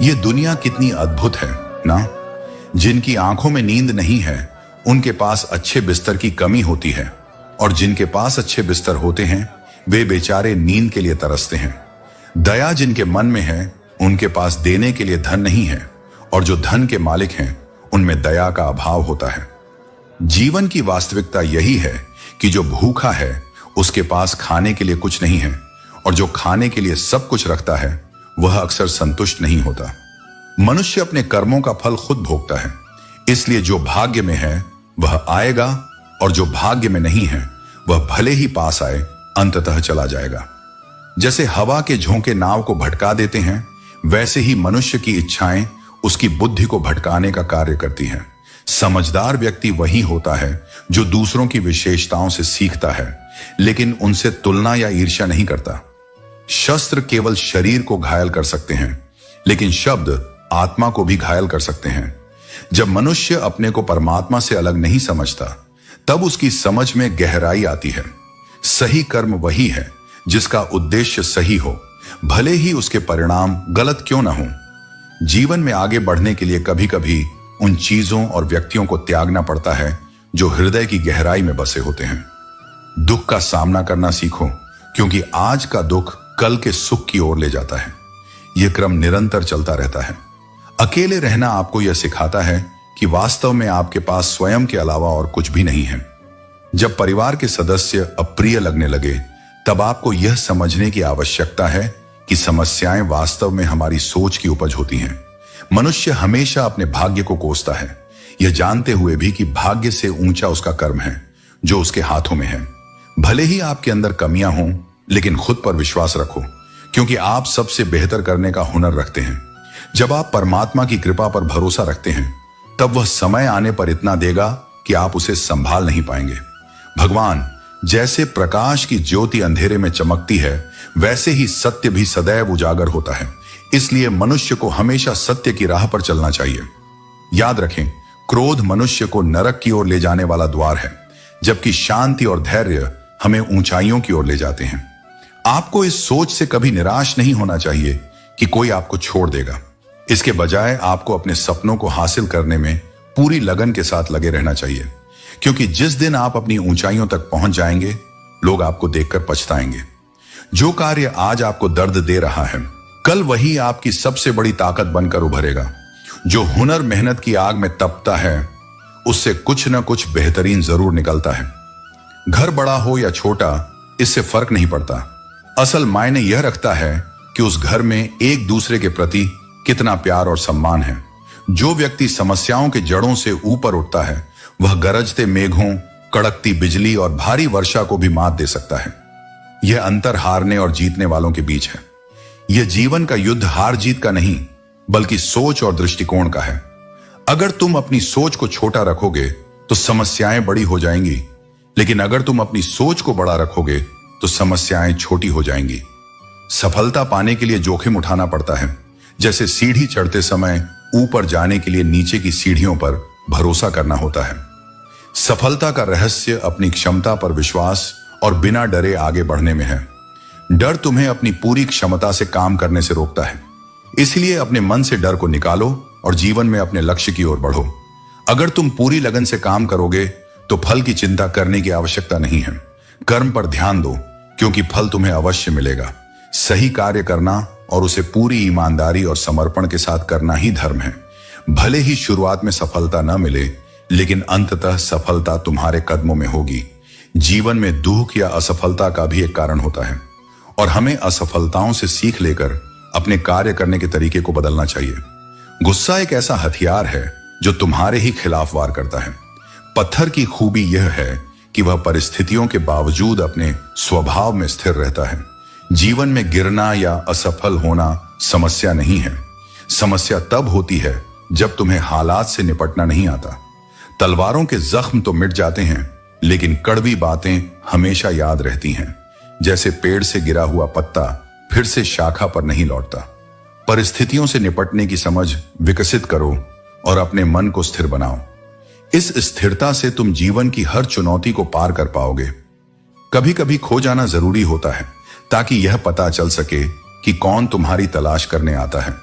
ये दुनिया कितनी अद्भुत है ना। जिनकी आंखों में नींद नहीं है उनके पास अच्छे बिस्तर की कमी होती है, और जिनके पास अच्छे बिस्तर होते हैं वे बेचारे नींद के लिए तरसते हैं। दया जिनके मन में है उनके पास देने के लिए धन नहीं है, और जो धन के मालिक हैं उनमें दया का अभाव होता है। जीवन की वास्तविकता यही है कि जो भूखा है उसके पास खाने के लिए कुछ नहीं है, और जो खाने के लिए सब कुछ रखता है वह अक्सर संतुष्ट नहीं होता। मनुष्य अपने कर्मों का फल खुद भोगता है, इसलिए जो भाग्य में है वह आएगा, और जो भाग्य में नहीं है वह भले ही पास आए अंततः चला जाएगा। जैसे हवा के झोंके नाव को भटका देते हैं, वैसे ही मनुष्य की इच्छाएं उसकी बुद्धि को भटकाने का कार्य करती हैं। समझदार व्यक्ति वही होता है जो दूसरों की विशेषताओं से सीखता है, लेकिन उनसे तुलना या ईर्ष्या नहीं करता। शस्त्र केवल शरीर को घायल कर सकते हैं, लेकिन शब्द आत्मा को भी घायल कर सकते हैं। जब मनुष्य अपने को परमात्मा से अलग नहीं समझता, तब उसकी समझ में गहराई आती है। सही कर्म वही है जिसका उद्देश्य सही हो, भले ही उसके परिणाम गलत क्यों ना हो। जीवन में आगे बढ़ने के लिए कभी कभी उन चीजों और व्यक्तियों को त्यागना पड़ता है जो हृदय की गहराई में बसे होते हैं। दुख का सामना करना सीखो, क्योंकि आज का दुख कल के सुख की ओर ले जाता है। यह क्रम निरंतर चलता रहता है। अकेले रहना आपको यह सिखाता है कि वास्तव में आपके पास स्वयं के अलावा और कुछ भी नहीं है। जब परिवार के सदस्य अप्रिय लगने लगे, तब आपको यह समझने की आवश्यकता है कि समस्याएं वास्तव में हमारी सोच की उपज होती हैं। मनुष्य हमेशा अपने भाग्य को कोसता है, यह जानते हुए भी कि भाग्य से ऊंचा उसका कर्म है जो उसके हाथों में है। भले ही आपके अंदर कमियां हों, लेकिन खुद पर विश्वास रखो, क्योंकि आप सबसे बेहतर करने का हुनर रखते हैं। जब आप परमात्मा की कृपा पर भरोसा रखते हैं, तब वह समय आने पर इतना देगा कि आप उसे संभाल नहीं पाएंगे। भगवान, जैसे प्रकाश की ज्योति अंधेरे में चमकती है, वैसे ही सत्य भी सदैव उजागर होता है। इसलिए मनुष्य को हमेशा सत्य की राह पर चलना चाहिए। याद रखें, क्रोध मनुष्य को नरक की ओर ले जाने वाला द्वार है, जबकि शांति और धैर्य हमें ऊंचाइयों की ओर ले जाते हैं। आपको इस सोच से कभी निराश नहीं होना चाहिए कि कोई आपको छोड़ देगा। इसके बजाय आपको अपने सपनों को हासिल करने में पूरी लगन के साथ लगे रहना चाहिए, क्योंकि जिस दिन आप अपनी ऊंचाइयों तक पहुंच जाएंगे, लोग आपको देखकर पछताएंगे। जो कार्य आज आपको दर्द दे रहा है, कल वही आपकी सबसे बड़ी ताकत बनकर उभरेगा। जो हुनर मेहनत की आग में तपता है, उससे कुछ न कुछ बेहतरीन जरूर निकलता है। घर बड़ा हो या छोटा, इससे फर्क नहीं पड़ता। असल मायने यह रखता है कि उस घर में एक दूसरे के प्रति कितना प्यार और सम्मान है। जो व्यक्ति समस्याओं के जड़ों से ऊपर उठता है, वह गरजते मेघों, कड़कती बिजली और भारी वर्षा को भी मात दे सकता है। यह अंतर हारने और जीतने वालों के बीच है। यह जीवन का युद्ध हार जीत का नहीं, बल्कि सोच और दृष्टिकोण का है। अगर तुम अपनी सोच को छोटा रखोगे तो समस्याएं बड़ी हो जाएंगी, लेकिन अगर तुम अपनी सोच को बड़ा रखोगे तो समस्याएं छोटी हो जाएंगी। सफलता पाने के लिए जोखिम उठाना पड़ता है, जैसे सीढ़ी चढ़ते समय ऊपर जाने के लिए नीचे की सीढ़ियों पर भरोसा करना होता है। सफलता का रहस्य अपनी क्षमता पर विश्वास और बिना डरे आगे बढ़ने में है। डर तुम्हें अपनी पूरी क्षमता से काम करने से रोकता है। इसलिए अपने मन से डर को निकालो और जीवन में अपने लक्ष्य की ओर बढ़ो। अगर तुम पूरी लगन से काम करोगे तो फल की चिंता करने की आवश्यकता नहीं है। कर्म पर ध्यान दो, क्योंकि फल तुम्हें अवश्य मिलेगा। सही कार्य करना और उसे पूरी ईमानदारी और समर्पण के साथ करना ही धर्म है। भले ही शुरुआत में सफलता न मिले, लेकिन अंततः सफलता तुम्हारे कदमों में होगी। जीवन में दुख या असफलता का भी एक कारण होता है, और हमें असफलताओं से सीख लेकर अपने कार्य करने के तरीके को बदलना चाहिए। गुस्सा एक ऐसा हथियार है जो तुम्हारे ही खिलाफ वार करता है। पत्थर की खूबी यह है कि वह परिस्थितियों के बावजूद अपने स्वभाव में स्थिर रहता है। जीवन में गिरना या असफल होना समस्या नहीं है। समस्या तब होती है जब तुम्हें हालात से निपटना नहीं आता। तलवारों के जख्म तो मिट जाते हैं, लेकिन कड़वी बातें हमेशा याद रहती हैं। जैसे पेड़ से गिरा हुआ पत्ता फिर से शाखा पर नहीं लौटता। परिस्थितियों से निपटने की समझ विकसित करो और अपने मन को स्थिर बनाओ। इस स्थिरता से तुम जीवन की हर चुनौती को पार कर पाओगे। कभी कभी खो जाना जरूरी होता है, ताकि यह पता चल सके कि कौन तुम्हारी तलाश करने आता है।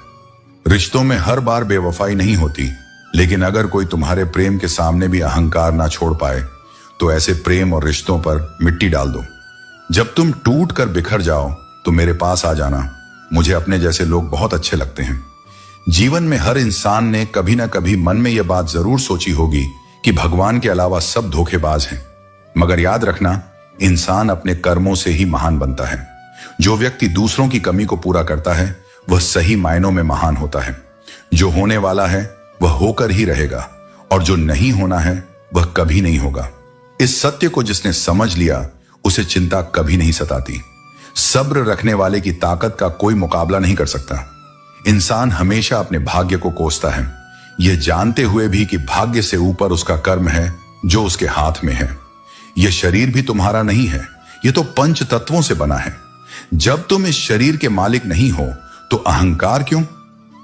रिश्तों में हर बार बेवफाई नहीं होती, लेकिन अगर कोई तुम्हारे प्रेम के सामने भी अहंकार ना छोड़ पाए तो ऐसे प्रेम और रिश्तों पर मिट्टी डाल दो। जब तुम टूट कर बिखर जाओ तो मेरे पास आ जाना। मुझे अपने जैसे लोग बहुत अच्छे लगते हैं। जीवन में हर इंसान ने कभी ना कभी मन में यह बात जरूर सोची होगी कि भगवान के अलावा सब धोखेबाज हैं। मगर याद रखना, इंसान अपने कर्मों से ही महान बनता है। जो व्यक्ति दूसरों की कमी को पूरा करता है वह सही मायनों में महान होता है। जो होने वाला है वह होकर ही रहेगा और जो नहीं होना है वह कभी नहीं होगा। इस सत्य को जिसने समझ लिया उसे चिंता कभी नहीं सताती। सब्र रखने वाले की ताकत का कोई मुकाबला नहीं कर सकता। इंसान हमेशा अपने भाग्य को कोसता है, यह जानते हुए भी कि भाग्य से ऊपर उसका कर्म है जो उसके हाथ में है। यह शरीर भी तुम्हारा नहीं है, यह तो पंच तत्वों से बना है। जब तुम इस शरीर के मालिक नहीं हो तो अहंकार क्यों?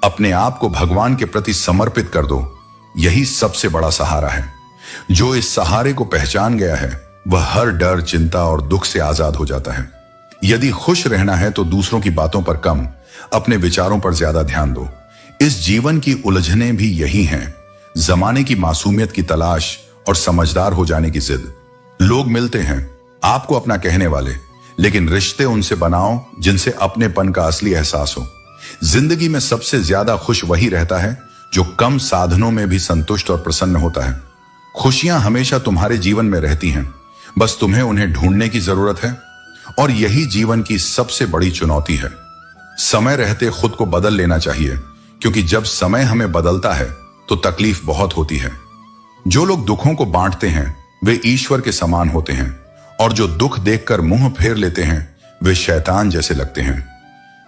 अपने आप को भगवान के प्रति समर्पित कर दो, यही सबसे बड़ा सहारा है। जो इस सहारे को पहचान गया है वह हर डर, चिंता और दुख से आजाद हो जाता है। यदि खुश रहना है तो दूसरों की बातों पर कम, अपने विचारों पर ज्यादा ध्यान दो। इस जीवन की उलझने भी यही हैं, जमाने की मासूमियत की तलाश और समझदार हो जाने की जिद। लोग मिलते हैं आपको अपना कहने वाले, लेकिन रिश्ते उनसे बनाओ जिनसे अपनेपन का असली एहसास हो। जिंदगी में सबसे ज्यादा खुश वही रहता है जो कम साधनों में भी संतुष्ट और प्रसन्न होता है। खुशियां हमेशा तुम्हारे जीवन में रहती हैं, बस तुम्हें उन्हें ढूंढने की जरूरत है। और यही जीवन की सबसे बड़ी चुनौती है। समय रहते खुद को बदल लेना चाहिए, क्योंकि जब समय हमें बदलता है तो तकलीफ बहुत होती है। जो लोग दुखों को बांटते हैं वे ईश्वर के समान होते हैं, और जो दुख देखकर मुंह फेर लेते हैं वे शैतान जैसे लगते हैं।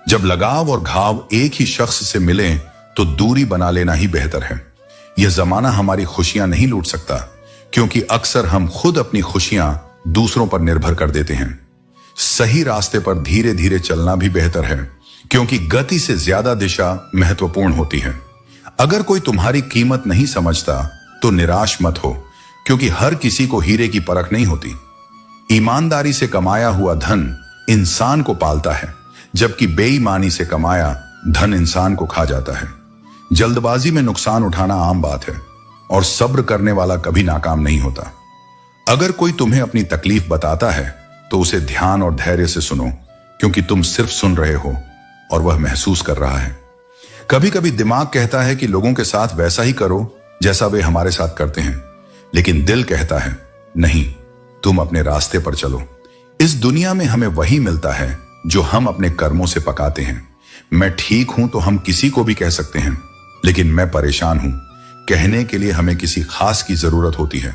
जब लगाव और घाव एक ही शख्स से मिले तो दूरी बना लेना ही बेहतर है। यह जमाना हमारी खुशियां नहीं लूट सकता, क्योंकि अक्सर हम खुद अपनी खुशियां दूसरों पर निर्भर कर देते हैं। सही रास्ते पर धीरे धीरे चलना भी बेहतर है, क्योंकि गति से ज्यादा दिशा महत्वपूर्ण होती है। अगर कोई तुम्हारी कीमत नहीं समझता तो निराश मत हो, क्योंकि हर किसी को हीरे की परख नहीं होती। ईमानदारी से कमाया हुआ धन इंसान को पालता है, जबकि बेईमानी से कमाया धन इंसान को खा जाता है। जल्दबाजी में नुकसान उठाना आम बात है, और सब्र करने वाला कभी नाकाम नहीं होता। अगर कोई तुम्हें अपनी तकलीफ बताता है तो उसे ध्यान और धैर्य से सुनो, क्योंकि तुम सिर्फ सुन रहे हो और वह महसूस कर रहा है। कभी कभी दिमाग कहता है कि लोगों के साथ वैसा ही करो जैसा वे हमारे साथ करते हैं, लेकिन दिल कहता है नहीं, तुम अपने रास्ते पर चलो। इस दुनिया में हमें वही मिलता है जो हम अपने कर्मों से पकाते हैं। मैं ठीक हूं तो हम किसी को भी कह सकते हैं, लेकिन मैं परेशान हूं कहने के लिए हमें किसी खास की जरूरत होती है।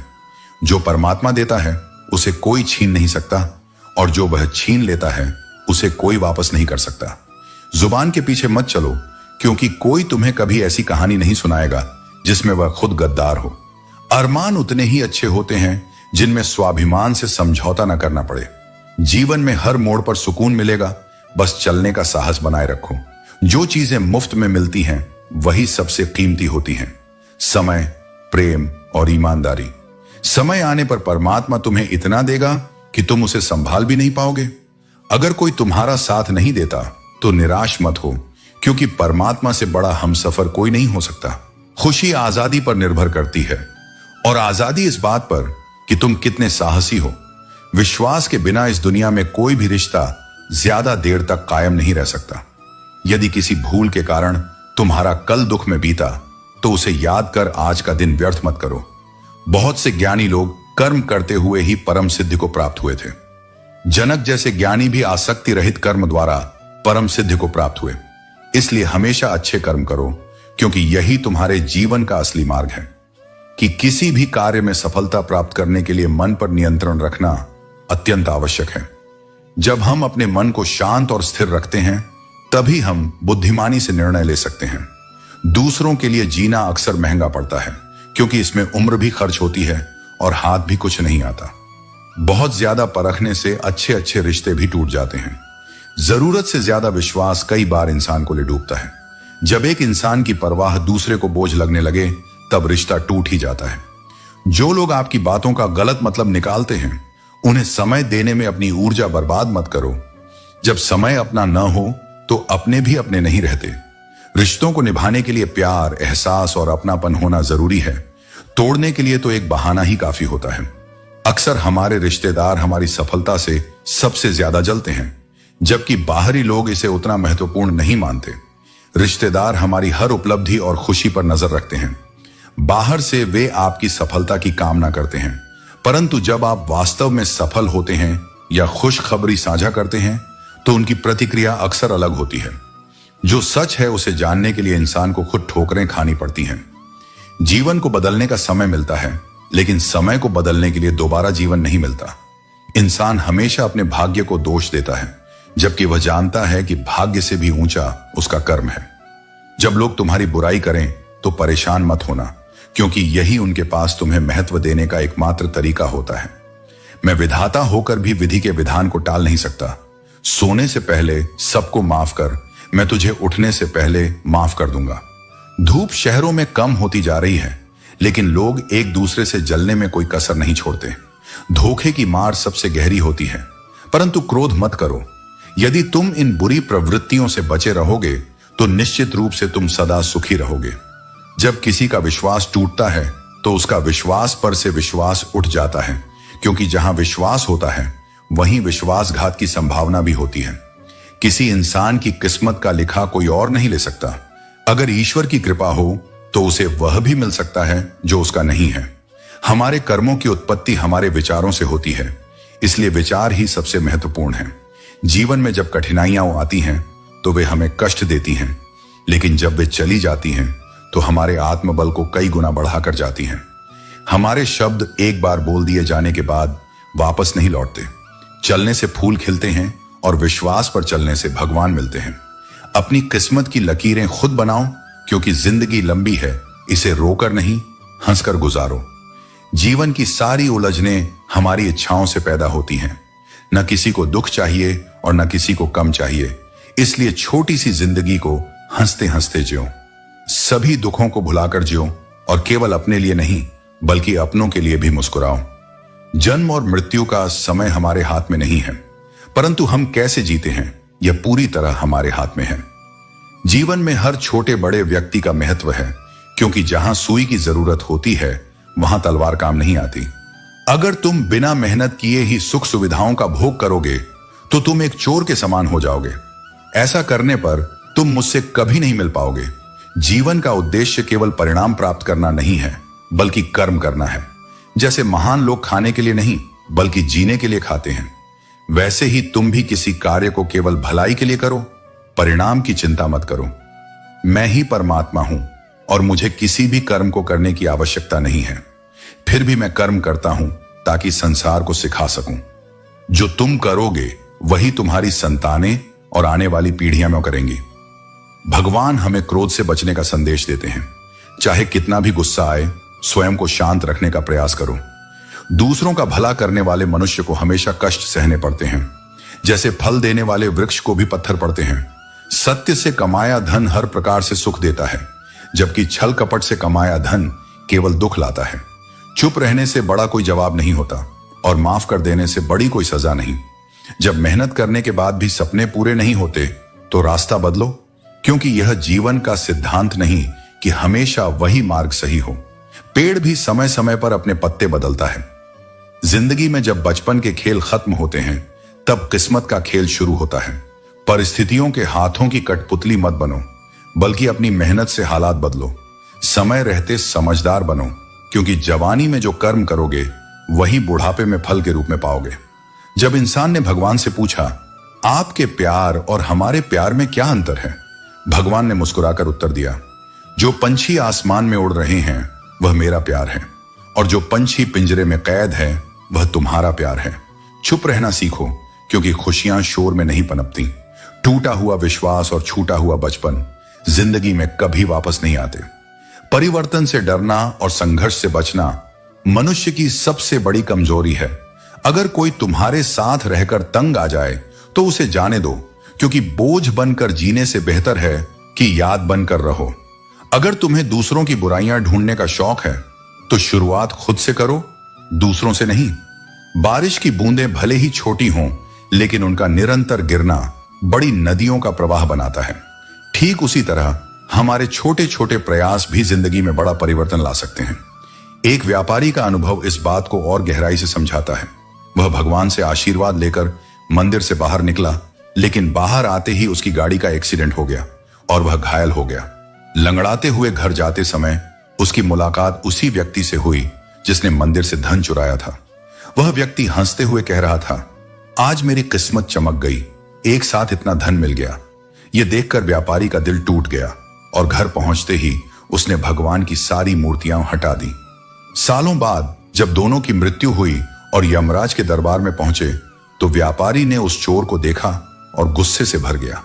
जो परमात्मा देता है उसे कोई छीन नहीं सकता, और जो वह छीन लेता है उसे कोई वापस नहीं कर सकता। जुबान के पीछे मत चलो, क्योंकि कोई तुम्हें कभी ऐसी कहानी नहीं सुनाएगा जिसमें वह खुद गद्दार हो। अरमान उतने ही अच्छे होते हैं जिनमें स्वाभिमान से समझौता न करना पड़े। जीवन में हर मोड़ पर सुकून मिलेगा, बस चलने का साहस बनाए रखो। जो चीजें मुफ्त में मिलती हैं वही सबसे कीमती होती हैं, समय, प्रेम और ईमानदारी। समय आने पर परमात्मा तुम्हें इतना देगा कि तुम उसे संभाल भी नहीं पाओगे। अगर कोई तुम्हारा साथ नहीं देता तो निराश मत हो, क्योंकि परमात्मा से बड़ा हमसफर कोई नहीं हो सकता। खुशी आजादी पर निर्भर करती है, और आजादी इस बात पर कि तुम कितने साहसी हो। विश्वास के बिना इस दुनिया में कोई भी रिश्ता ज्यादा देर तक कायम नहीं रह सकता। यदि किसी भूल के कारण तुम्हारा कल दुख में बीता तो उसे याद कर आज का दिन व्यर्थ मत करो। बहुत से ज्ञानी लोग कर्म करते हुए ही परम सिद्धि को प्राप्त हुए थे। जनक जैसे ज्ञानी भी आसक्ति रहित कर्म द्वारा परम सिद्धि को प्राप्त हुए। इसलिए हमेशा अच्छे कर्म करो, क्योंकि यही तुम्हारे जीवन का असली मार्ग है। कि किसी भी कार्य में सफलता प्राप्त करने के लिए मन पर नियंत्रण रखना अत्यंत आवश्यक है। जब हम अपने मन को शांत और स्थिर रखते हैं तभी हम बुद्धिमानी से निर्णय ले सकते हैं। दूसरों के लिए जीना अक्सर महंगा पड़ता है, क्योंकि इसमें उम्र भी खर्च होती है और हाथ भी कुछ नहीं आता। बहुत ज्यादा परखने से अच्छे अच्छे रिश्ते भी टूट जाते हैं। जरूरत से ज्यादा विश्वास कई बार इंसान को ले डूबता है। जब एक इंसान की परवाह दूसरे को बोझ लगने लगे तब रिश्ता टूट ही जाता है। जो लोग आपकी बातों का गलत मतलब निकालते हैं उन्हें समय देने में अपनी ऊर्जा बर्बाद मत करो। जब समय अपना न हो तो अपने भी अपने नहीं रहते। रिश्तों को निभाने के लिए प्यार, एहसास और अपनापन होना जरूरी है। तोड़ने के लिए तो एक बहाना ही काफी होता है। अक्सर हमारे रिश्तेदार हमारी सफलता से सबसे ज्यादा जलते हैं, जबकि बाहरी लोग इसे उतना महत्वपूर्ण नहीं मानते। रिश्तेदार हमारी हर उपलब्धि और खुशी पर नजर रखते हैं। बाहर से वे आपकी सफलता की कामना करते हैं, परंतु जब आप वास्तव में सफल होते हैं या खुशखबरी साझा करते हैं तो उनकी प्रतिक्रिया अक्सर अलग होती है। जो सच है उसे जानने के लिए इंसान को खुद ठोकरें खानी पड़ती हैं। जीवन को बदलने का समय मिलता है, लेकिन समय को बदलने के लिए दोबारा जीवन नहीं मिलता। इंसान हमेशा अपने भाग्य को दोष देता है, जबकि वह जानता है कि भाग्य से भी ऊंचा उसका कर्म है। जब लोग तुम्हारी बुराई करें तो परेशान मत होना, क्योंकि यही उनके पास तुम्हें महत्व देने का एकमात्र तरीका होता है। मैं विधाता होकर भी विधि के विधान को टाल नहीं सकता। सोने से पहले सबको माफ कर, मैं तुझे उठने से पहले माफ कर दूंगा। धूप शहरों में कम होती जा रही है, लेकिन लोग एक दूसरे से जलने में कोई कसर नहीं छोड़ते। धोखे की मार सबसे गहरी होती है, परंतु क्रोध मत करो। यदि तुम इन बुरी प्रवृत्तियों से बचे रहोगे तो निश्चित रूप से तुम सदा सुखी रहोगे। जब किसी का विश्वास टूटता है तो उसका विश्वास पर से विश्वास उठ जाता है, क्योंकि जहां विश्वास होता है वहीं विश्वासघात की संभावना भी होती है। किसी इंसान की किस्मत का लिखा कोई और नहीं ले सकता। अगर ईश्वर की कृपा हो तो उसे वह भी मिल सकता है जो उसका नहीं है। हमारे कर्मों की उत्पत्ति हमारे विचारों से होती है, इसलिए विचार ही सबसे महत्वपूर्ण है। जीवन में जब कठिनाइयां आती हैं तो वे हमें कष्ट देती हैं, लेकिन जब वे चली जाती हैं तो हमारे आत्मबल को कई गुना बढ़ाकर जाती हैं। हमारे शब्द एक बार बोल दिए जाने के बाद वापस नहीं लौटते। चलने से फूल खिलते हैं और विश्वास पर चलने से भगवान मिलते हैं। अपनी किस्मत की लकीरें खुद बनाओ, क्योंकि जिंदगी लंबी है, इसे रोकर नहीं हंसकर गुजारो। जीवन की सारी उलझनें हमारी इच्छाओं से पैदा होती हैं। न किसी को दुख चाहिए और न किसी को कम चाहिए, इसलिए छोटी सी जिंदगी को हंसते हंसते जियो। सभी दुखों को भुलाकर जियो और केवल अपने लिए नहीं बल्कि अपनों के लिए भी मुस्कुराओ। जन्म और मृत्यु का समय हमारे हाथ में नहीं है, परंतु हम कैसे जीते हैं यह पूरी तरह हमारे हाथ में है। जीवन में हर छोटे बड़े व्यक्ति का महत्व है, क्योंकि जहां सुई की जरूरत होती है वहां तलवार काम नहीं आती। अगर तुम बिना मेहनत किए ही सुख सुविधाओं का भोग करोगे तो तुम एक चोर के समान हो जाओगे। ऐसा करने पर तुम मुझसे कभी नहीं मिल पाओगे। जीवन का उद्देश्य केवल परिणाम प्राप्त करना नहीं है, बल्कि कर्म करना है। जैसे महान लोग खाने के लिए नहीं बल्कि जीने के लिए खाते हैं, वैसे ही तुम भी किसी कार्य को केवल भलाई के लिए करो, परिणाम की चिंता मत करो। मैं ही परमात्मा हूं और मुझे किसी भी कर्म को करने की आवश्यकता नहीं है। फिर भी मैं कर्म करता हूं ताकि संसार को सिखा सकूं। जो तुम करोगे वही तुम्हारी संतानें और आने वाली पीढ़ियां में करेंगी। भगवान हमें क्रोध से बचने का संदेश देते हैं। चाहे कितना भी गुस्सा आए, स्वयं को शांत रखने का प्रयास करो। दूसरों का भला करने वाले मनुष्य को हमेशा कष्ट सहने पड़ते हैं, जैसे फल देने वाले वृक्ष को भी पत्थर पड़ते हैं। सत्य से कमाया धन हर प्रकार से सुख देता है, जबकि छल कपट से कमाया धन केवल दुख लाता है। चुप रहने से बड़ा कोई जवाब नहीं होता और माफ कर देने से बड़ी कोई सजा नहीं। जब मेहनत करने के बाद भी सपने पूरे नहीं होते तो रास्ता बदलो, क्योंकि यह जीवन का सिद्धांत नहीं कि हमेशा वही मार्ग सही हो। पेड़ भी समय समय पर अपने पत्ते बदलता है। जिंदगी में जब बचपन के खेल खत्म होते हैं तब किस्मत का खेल शुरू होता है। परिस्थितियों के हाथों की कठपुतली मत बनो, बल्कि अपनी मेहनत से हालात बदलो। समय रहते समझदार बनो, क्योंकि जवानी में जो कर्म करोगे वही बुढ़ापे में फल के रूप में पाओगे। जब इंसान ने भगवान से पूछा, आपके प्यार और हमारे प्यार में क्या अंतर है, भगवान ने मुस्कुराकर उत्तर दिया, जो पंछी आसमान में उड़ रहे हैं वह मेरा प्यार है, और जो पंछी पिंजरे में कैद है वह तुम्हारा प्यार है। चुप रहना सीखो, क्योंकि खुशियां शोर में नहीं पनपती। टूटा हुआ विश्वास और छूटा हुआ बचपन जिंदगी में कभी वापस नहीं आते। परिवर्तन से डरना और संघर्ष से बचना मनुष्य की सबसे बड़ी कमजोरी है। अगर कोई तुम्हारे साथ रहकर तंग आ जाए तो उसे जाने दो, क्योंकि बोझ बनकर जीने से बेहतर है कि याद बनकर रहो। अगर तुम्हें दूसरों की बुराइयां ढूंढने का शौक है तो शुरुआत खुद से करो, दूसरों से नहीं। बारिश की बूंदें भले ही छोटी हों, लेकिन उनका निरंतर गिरना बड़ी नदियों का प्रवाह बनाता है। ठीक उसी तरह हमारे छोटे छोटे प्रयास भी जिंदगी में बड़ा परिवर्तन ला सकते हैं। एक व्यापारी का अनुभव इस बात को और गहराई से समझाता है। वह भगवान से आशीर्वाद लेकर मंदिर से बाहर निकला, लेकिन बाहर आते ही उसकी गाड़ी का एक्सीडेंट हो गया और वह घायल हो गया। लंगड़ाते हुए घर जाते समय उसकी मुलाकात उसी व्यक्ति से हुई जिसने मंदिर से धन चुराया था। वह व्यक्ति हंसते हुए कह रहा था, आज मेरी किस्मत चमक गई, एक साथ इतना धन मिल गया। यह देखकर व्यापारी का दिल टूट गया और घर पहुंचते ही उसने भगवान की सारी मूर्तियां हटा दी। सालों बाद जब दोनों की मृत्यु हुई और यमराज के दरबार में पहुंचे तो व्यापारी ने उस चोर को देखा और गुस्से से भर गया।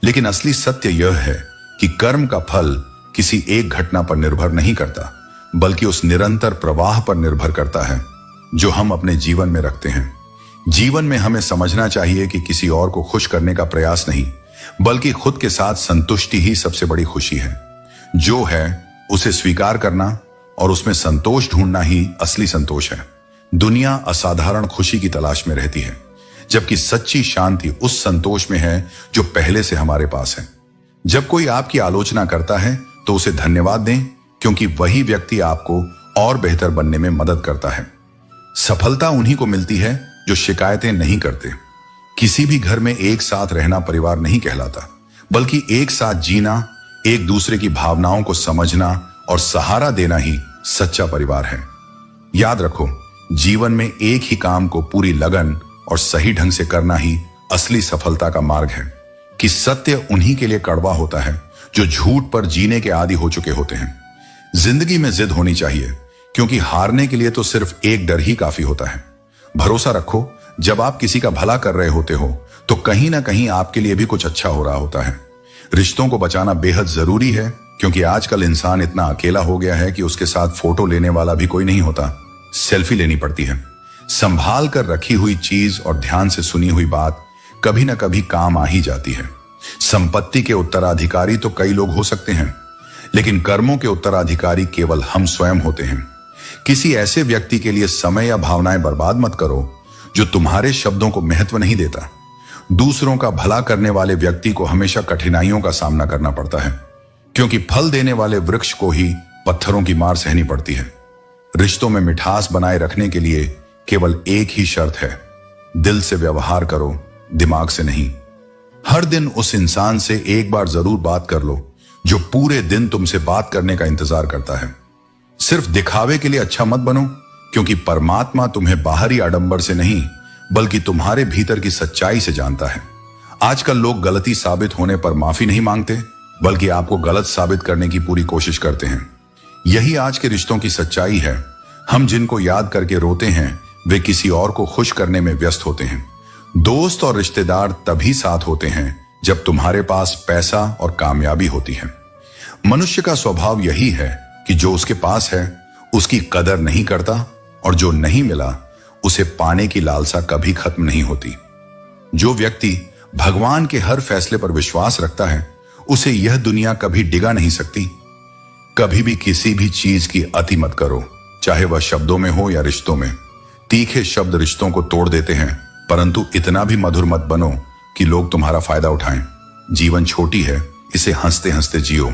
लेकिन असली सत्य यह है कि कर्म का फल किसी एक घटना पर निर्भर नहीं करता, बल्कि उस निरंतर प्रवाह पर निर्भर करता है जो हम अपने जीवन में रखते हैं। जीवन में हमें समझना चाहिए कि किसी और को खुश करने का प्रयास नहीं, बल्कि खुद के साथ संतुष्टि ही सबसे बड़ी खुशी है। जो है उसे स्वीकार करना और उसमें संतोष ढूंढना ही असली संतोष है। दुनिया असाधारण खुशी की तलाश में रहती है, जबकि सच्ची शांति उस संतोष में है जो पहले से हमारे पास है। जब कोई आपकी आलोचना करता है तो उसे धन्यवाद दें, क्योंकि वही व्यक्ति आपको और बेहतर बनने में मदद करता है। सफलता उन्हीं को मिलती है जो शिकायतें नहीं करते। किसी भी घर में एक साथ रहना परिवार नहीं कहलाता, बल्कि एक साथ जीना, एक दूसरे की भावनाओं को समझना और सहारा देना ही सच्चा परिवार है। याद रखो, जीवन में एक ही काम को पूरी लगन और सही ढंग से करना ही असली सफलता का मार्ग है। कि सत्य उन्हीं के लिए कड़वा होता है जो झूठ पर जीने के आदी हो चुके होते हैं। जिंदगी में जिद होनी चाहिए, क्योंकि हारने के लिए तो सिर्फ एक डर ही काफी होता है। भरोसा रखो, जब आप किसी का भला कर रहे होते हो तो कहीं ना कहीं आपके लिए भी कुछ अच्छा हो रहा होता है। रिश्तों को बचाना बेहद जरूरी है, क्योंकि आजकल इंसान इतना अकेला हो गया है कि उसके साथ फोटो लेने वाला भी कोई नहीं होता, सेल्फी लेनी पड़ती है। संभाल कर रखी हुई चीज और ध्यान से सुनी हुई बात कभी ना कभी काम आ ही जाती है। संपत्ति के उत्तराधिकारी तो कई लोग हो सकते हैं, लेकिन कर्मों के उत्तराधिकारी केवल हम स्वयं होते हैं। किसी ऐसे व्यक्ति के लिए समय या भावनाएं बर्बाद मत करो जो तुम्हारे शब्दों को महत्व नहीं देता। दूसरों का भला करने वाले व्यक्ति को हमेशा कठिनाइयों का सामना करना पड़ता है, क्योंकि फल देने वाले वृक्ष को ही पत्थरों की मार सहनी पड़ती है। रिश्तों में मिठास बनाए रखने के लिए केवल एक ही शर्त है, दिल से व्यवहार करो, दिमाग से नहीं। हर दिन उस इंसान से एक बार जरूर बात कर लो जो पूरे दिन तुमसे बात करने का इंतजार करता है। सिर्फ दिखावे के लिए अच्छा मत बनो, क्योंकि परमात्मा तुम्हें बाहरी आडंबर से नहीं, बल्कि तुम्हारे भीतर की सच्चाई से जानता है। आजकल लोग गलती साबित होने पर माफी नहीं मांगते, बल्कि आपको गलत साबित करने की पूरी कोशिश करते हैं। यही आज के रिश्तों की सच्चाई है। हम जिनको याद करके रोते हैं वे किसी और को खुश करने में व्यस्त होते हैं। दोस्त और रिश्तेदार तभी साथ होते हैं जब तुम्हारे पास पैसा और कामयाबी होती है। मनुष्य का स्वभाव यही है कि जो उसके पास है उसकी कदर नहीं करता, और जो नहीं मिला उसे पाने की लालसा कभी खत्म नहीं होती। जो व्यक्ति भगवान के हर फैसले पर विश्वास रखता है उसे यह दुनिया कभी डिगा नहीं सकती। कभी भी किसी भी चीज की अति मत करो, चाहे वह शब्दों में हो या रिश्तों में। तीखे शब्द रिश्तों को तोड़ देते हैं, परंतु इतना भी मधुर मत बनो कि लोग तुम्हारा फायदा उठाएं। जीवन छोटी है, इसे हंसते हंसते जियो।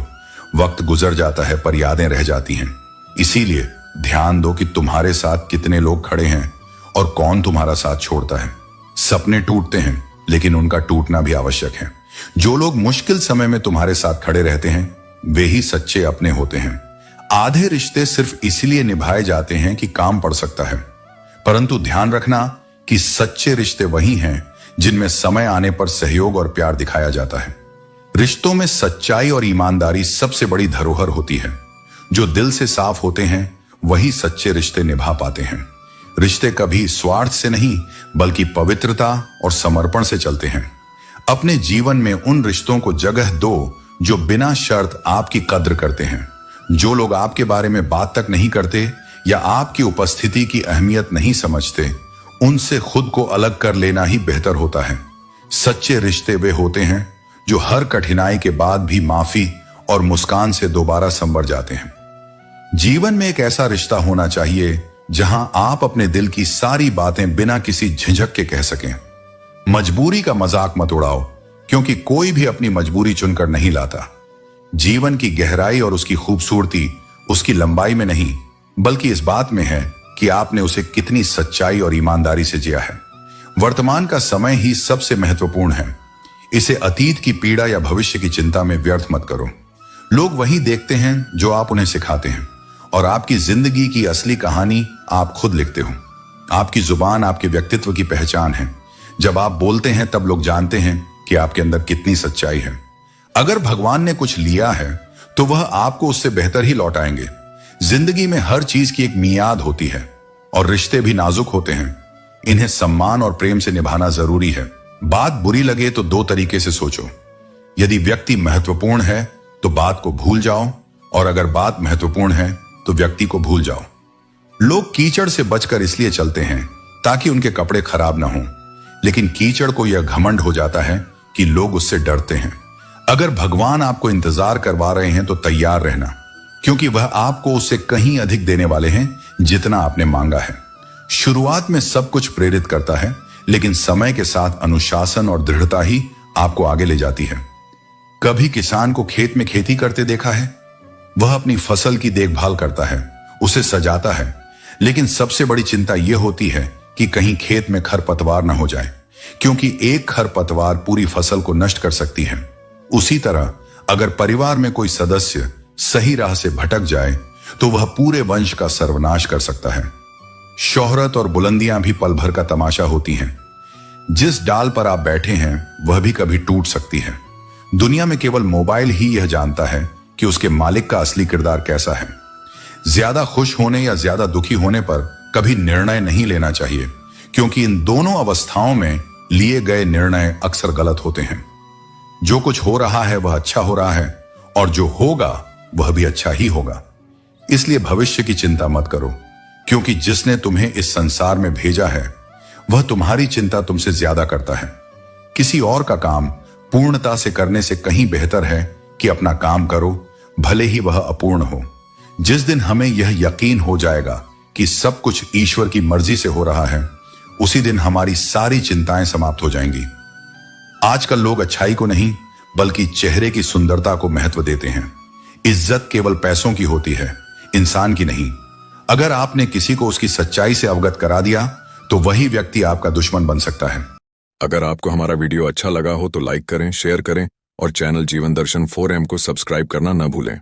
वक्त गुजर जाता है पर यादें रह जाती हैं। इसीलिए ध्यान दो कि तुम्हारे साथ कितने लोग खड़े हैं और कौन तुम्हारा साथ छोड़ता है। सपने टूटते हैं, लेकिन उनका टूटना भी आवश्यक है। जो लोग मुश्किल समय में तुम्हारे साथ खड़े रहते हैं वे ही सच्चे अपने होते हैं। आधे रिश्ते सिर्फ इसलिए निभाए जाते हैं कि काम पड़ सकता है, परंतु ध्यान रखना कि सच्चे रिश्ते वही हैं जिनमें समय आने पर सहयोग और प्यार दिखाया जाता है। रिश्तों में सच्चाई और ईमानदारी सबसे बड़ी धरोहर होती है। जो दिल से साफ होते हैं वही सच्चे रिश्ते निभा पाते हैं। रिश्ते कभी स्वार्थ से नहीं, बल्कि पवित्रता और समर्पण से चलते हैं। अपने जीवन में उन रिश्तों को जगह दो जो बिना शर्त आपकी कद्र करते हैं। जो लोग आपके बारे में बात तक नहीं करते या आपकी उपस्थिति की अहमियत नहीं समझते, उनसे खुद को अलग कर लेना ही बेहतर होता है। सच्चे रिश्ते वे होते हैं जो हर कठिनाई के बाद भी माफी और मुस्कान से दोबारा संवर जाते हैं। जीवन में एक ऐसा रिश्ता होना चाहिए जहां आप अपने दिल की सारी बातें बिना किसी झिझक के कह सकें। मजबूरी का मजाक मत उड़ाओ, क्योंकि कोई भी अपनी मजबूरी चुनकर नहीं लाता। जीवन की गहराई और उसकी खूबसूरती उसकी लंबाई में नहीं, बल्कि इस बात में है कि आपने उसे कितनी सच्चाई और ईमानदारी से जिया है। वर्तमान का समय ही सबसे महत्वपूर्ण है। इसे अतीत की पीड़ा या भविष्य की चिंता में व्यर्थ मत करो। लोग वही देखते हैं जो आप उन्हें सिखाते हैं, और आपकी जिंदगी की असली कहानी आप खुद लिखते हो। आपकी जुबान आपके व्यक्तित्व की पहचान है। जब आप बोलते हैं तब लोग जानते हैं कि आपके अंदर कितनी सच्चाई है। अगर भगवान ने कुछ लिया है तो वह आपको उससे बेहतर ही लौटाएंगे। जिंदगी में हर चीज की एक मियाद होती है, और रिश्ते भी नाजुक होते हैं। इन्हें सम्मान और प्रेम से निभाना जरूरी है। बात बुरी लगे तो दो तरीके से सोचो। यदि व्यक्ति महत्वपूर्ण है तो बात को भूल जाओ, और अगर बात महत्वपूर्ण है तो व्यक्ति को भूल जाओ। लोग कीचड़ से बचकर इसलिए चलते हैं ताकि उनके कपड़े खराब ना हों, लेकिन कीचड़ को यह घमंड हो जाता है कि लोग उससे डरते हैं। अगर भगवान आपको इंतजार करवा रहे हैं तो तैयार रहना, क्योंकि वह आपको उससे कहीं अधिक देने वाले हैं जितना आपने मांगा है। शुरुआत में सब कुछ प्रेरित करता है, लेकिन समय के साथ अनुशासन और दृढ़ता ही आपको आगे ले जाती है। कभी किसान को खेत में खेती करते देखा है? वह अपनी फसल की देखभाल करता है, उसे सजाता है, लेकिन सबसे बड़ी चिंता यह होती है कि कहीं खेत में खरपतवार न हो जाए, क्योंकि एक खरपतवार पूरी फसल को नष्ट कर सकती है। उसी तरह अगर परिवार में कोई सदस्य सही राह से भटक जाए तो वह पूरे वंश का सर्वनाश कर सकता है। शोहरत और बुलंदियां भी पल भर का तमाशा होती हैं। जिस डाल पर आप बैठे हैं वह भी कभी टूट सकती है। दुनिया में केवल मोबाइल ही यह जानता है कि उसके मालिक का असली किरदार कैसा है। ज्यादा खुश होने या ज्यादा दुखी होने पर कभी निर्णय नहीं लेना चाहिए, क्योंकि इन दोनों अवस्थाओं में लिए गए निर्णय अक्सर गलत होते हैं। जो कुछ हो रहा है वह अच्छा हो रहा है, और जो होगा वह भी अच्छा ही होगा। इसलिए भविष्य की चिंता मत करो, क्योंकि जिसने तुम्हें इस संसार में भेजा है वह तुम्हारी चिंता तुमसे ज्यादा करता है। किसी और का काम पूर्णता से करने से कहीं बेहतर है कि अपना काम करो, भले ही वह अपूर्ण हो। जिस दिन हमें यह यकीन हो जाएगा कि सब कुछ ईश्वर की मर्जी से हो रहा है, उसी दिन हमारी सारी चिंताएं समाप्त हो जाएंगी। आजकल लोग अच्छाई को नहीं, बल्कि चेहरे की सुंदरता को महत्व देते हैं। इज्जत केवल पैसों की होती है, इंसान की नहीं। अगर आपने किसी को उसकी सच्चाई से अवगत करा दिया तो वही व्यक्ति आपका दुश्मन बन सकता है। अगर आपको हमारा वीडियो अच्छा लगा हो तो लाइक करें, शेयर करें और चैनल जीवन दर्शन 4M को सब्सक्राइब करना न भूलें।